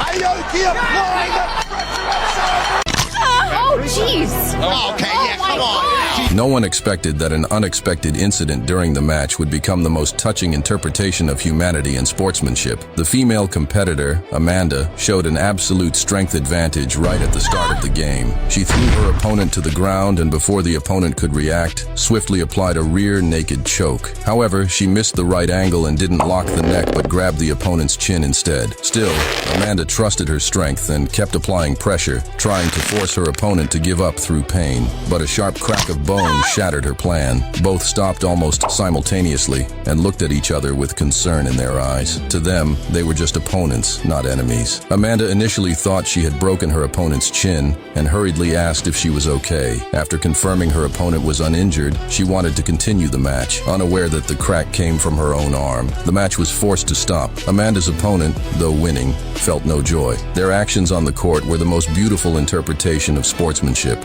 Aoki applying the pressure. Oh, jeez. Okay, yeah, come on. No one expected that an unexpected incident during the match would become the most touching interpretation of humanity and sportsmanship. The female competitor, Amanda, showed an absolute strength advantage right at the start of the game. She threw her opponent to the ground and before the opponent could react, swiftly applied a rear naked choke. However, she missed the right angle and didn't lock the neck but grabbed the opponent's chin instead. Still, Amanda trusted her strength and kept applying pressure, trying to force her opponent to give up through pain. But a sharp crack of bone shattered her plan. Both stopped almost simultaneously and looked at each other with concern in their eyes. To them, they were just opponents, not enemies. Amanda initially thought she had broken her opponent's chin and hurriedly asked if she was okay. After confirming her opponent was uninjured, she wanted to continue the match, unaware that the crack came from her own arm. The match was forced to stop. Amanda's opponent, though winning, felt no joy. Their actions on the court were the most beautiful interpretation of sportsmanship.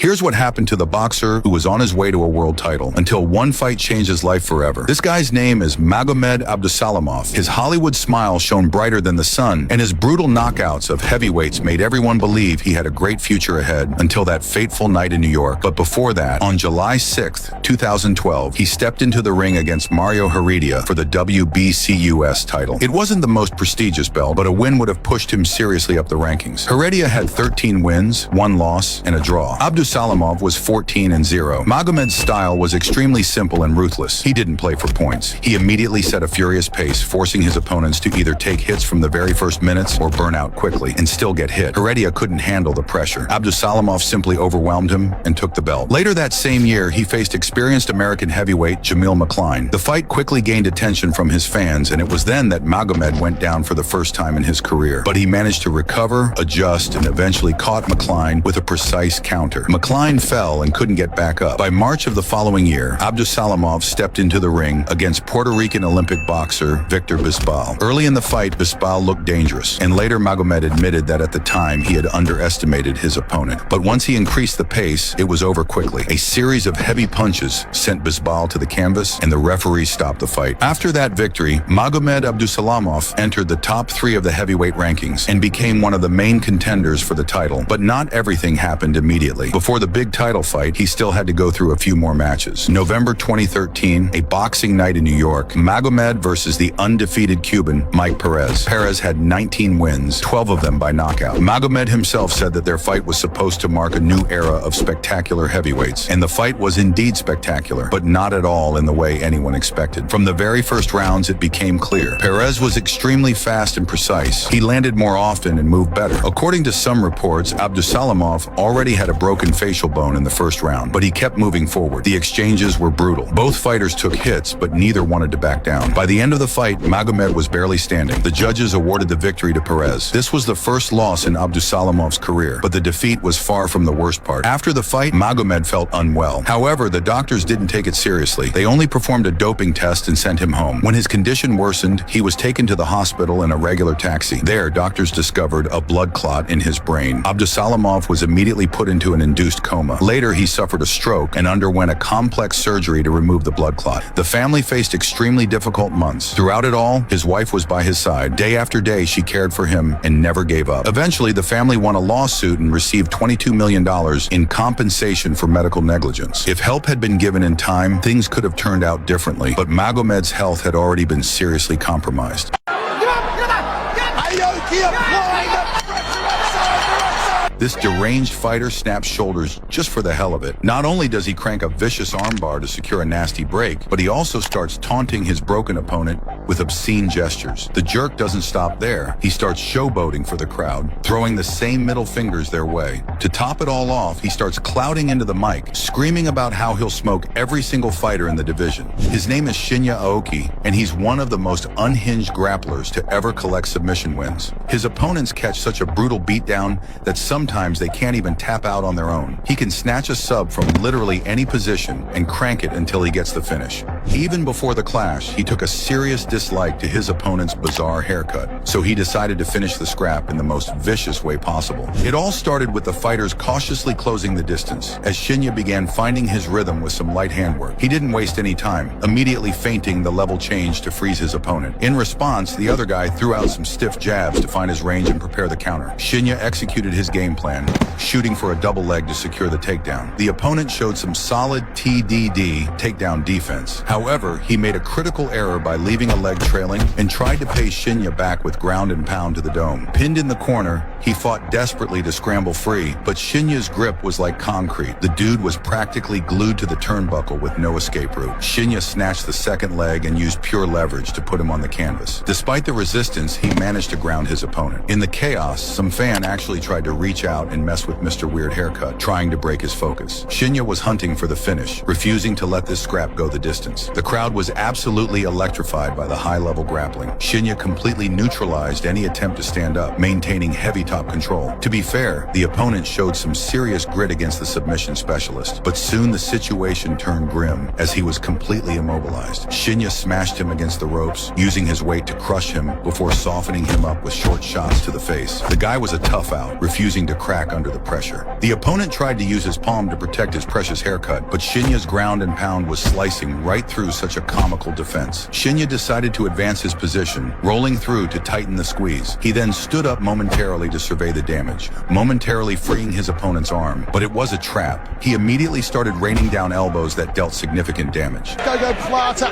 Here's what happened to the boxer who was on his way to a world title until one fight changed his life forever. This guy's name is Magomed Abdusalamov. His Hollywood smile shone brighter than the sun, and his brutal knockouts of heavyweights made everyone believe he had a great future ahead until that fateful night in New York. But before that, on July 6th, 2012, he stepped into the ring against Mario Heredia for the WBC title. It wasn't the most prestigious belt, but a win would have pushed him seriously up the rankings. Heredia had 13 wins, 1 loss, and a draw. Abdusalamov was 14-0. Magomed's style was extremely simple and ruthless. He didn't play for points. He immediately set a furious pace, forcing his opponents to either take hits from the very first minutes or burn out quickly and still get hit. Heredia couldn't handle the pressure. Abdusalamov simply overwhelmed him and took the belt. Later that same year, he faced experienced American heavyweight Jamil McCline. The fight quickly gained attention from his fans, and it was then that Magomed went down for the first time in his career. But he managed to recover, adjust, and eventually caught McCline with a precise counter. McCline fell and couldn't get back up. By March of the following year, Abdusalamov stepped into the ring against Puerto Rican Olympic boxer Victor Bisbal. Early in the fight, Bisbal looked dangerous, and later Magomed admitted that at the time he had underestimated his opponent. But once he increased the pace, it was over quickly. A series of heavy punches sent Bisbal to the canvas, and the referee stopped the fight. After that victory, Magomed Abdusalamov entered the top 3 of the heavyweight rankings and became one of the main contenders for the title. But not everything happened immediately. Before the big title fight, he still had to go through a few more matches. November 2013, a boxing night in New York, Magomed versus the undefeated Cuban Mike Perez. Perez had 19 wins, 12 of them by knockout. Magomed himself said that their fight was supposed to mark a new era of spectacular heavyweights, and the fight was indeed spectacular, but not at all in the way anyone expected. From the very first rounds, it became clear. Perez was extremely fast and precise. He landed more often and moved better. According to some reports, Abdusalamov already had a broken facial bone in the first round, but he kept moving forward. The exchanges were brutal. Both fighters took hits, but neither wanted to back down. By the end of the fight, Magomed was barely standing. The judges awarded the victory to Perez. This was the first loss in Abdusalamov's career, but the defeat was far from the worst part. After the fight, Magomed felt unwell. However, the doctors didn't take it seriously. They only performed a doping test and sent him home. When his condition worsened, he was taken to the hospital in a regular taxi. There, doctors discovered a blood clot in his brain. Abdusalamov was immediately put into an induced coma. Later, he suffered a stroke and underwent a complex surgery to remove the blood clot. The family faced extremely difficult months. Throughout it all, his wife was by his side. Day after day, she cared for him and never gave up. Eventually, the family won a lawsuit and received $22 million in compensation for medical negligence. If help had been given in time, things could have turned out differently, but Magomed's health had already been seriously compromised. Aoki applying the pressure outside the right side. This deranged fighter snaps shoulders just for the hell of it. Not only does he crank a vicious armbar to secure a nasty break, but he also starts taunting his broken opponent with obscene gestures. The jerk doesn't stop there. He starts showboating for the crowd, throwing the same middle fingers their way. To top it all off, he starts clouting into the mic, screaming about how he'll smoke every single fighter in the division. His name is Shinya Aoki, and he's one of the most unhinged grapplers to ever collect submission wins. His opponents catch such a brutal beatdown that sometimes they can't even tap out on their own. He can snatch a sub from literally any position and crank it until he gets the finish. Even before the clash, he took a serious dislike to his opponent's bizarre haircut, so he decided to finish the scrap in the most vicious way possible. It all started with the fighters cautiously closing the distance, as Shinya began finding his rhythm with some light handwork. He didn't waste any time, immediately feinting the level change to freeze his opponent. In response, the other guy threw out some stiff jabs to find his range and prepare the counter. Shinya executed his game plan, shooting for a double leg to secure the takedown. The opponent showed some solid TDD takedown defense. However, he made a critical error by leaving a leg trailing and tried to pay Shinya back with ground and pound to the dome. Pinned in the corner, he fought desperately to scramble free, but Shinya's grip was like concrete. The dude was practically glued to the turnbuckle with no escape route. Shinya snatched the second leg and used pure leverage to put him on the canvas. Despite the resistance, he managed to ground his opponent. In the chaos, some fan actually tried to reach out and mess with Mr. Weird Haircut, trying to break his focus. Shinya was hunting for the finish, refusing to let this scrap go the distance. The crowd was absolutely electrified by the high-level grappling. Shinya completely neutralized any attempt to stand up, maintaining heavy top control. To be fair, the opponent showed some serious grit against the submission specialist, but soon the situation turned grim as he was completely immobilized. Shinya smashed him against the ropes, using his weight to crush him before softening him up with short shots to the face. The guy was a tough out, refusing to crack under the pressure. The opponent tried to use his palm to protect his precious haircut, but Shinya's ground and pound was slicing right through such a comical defense. Shinya decided to advance his position, rolling through to tighten the squeeze. He then stood up momentarily to survey the damage, momentarily freeing his opponent's arm, but it was a trap. He immediately started raining down elbows that dealt significant damage. Go Plata.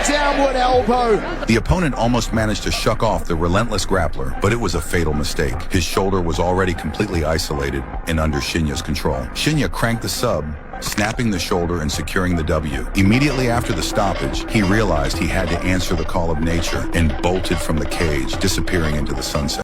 Downward elbow. The opponent almost managed to shuck off the relentless grappler, but it was a fatal mistake. His shoulder was already completely isolated and under Shinya's control. Shinya cranked the sub, snapping the shoulder and securing the W. Immediately after the stoppage, he realized he had to answer the call of nature and bolted from the cage, disappearing into the sunset.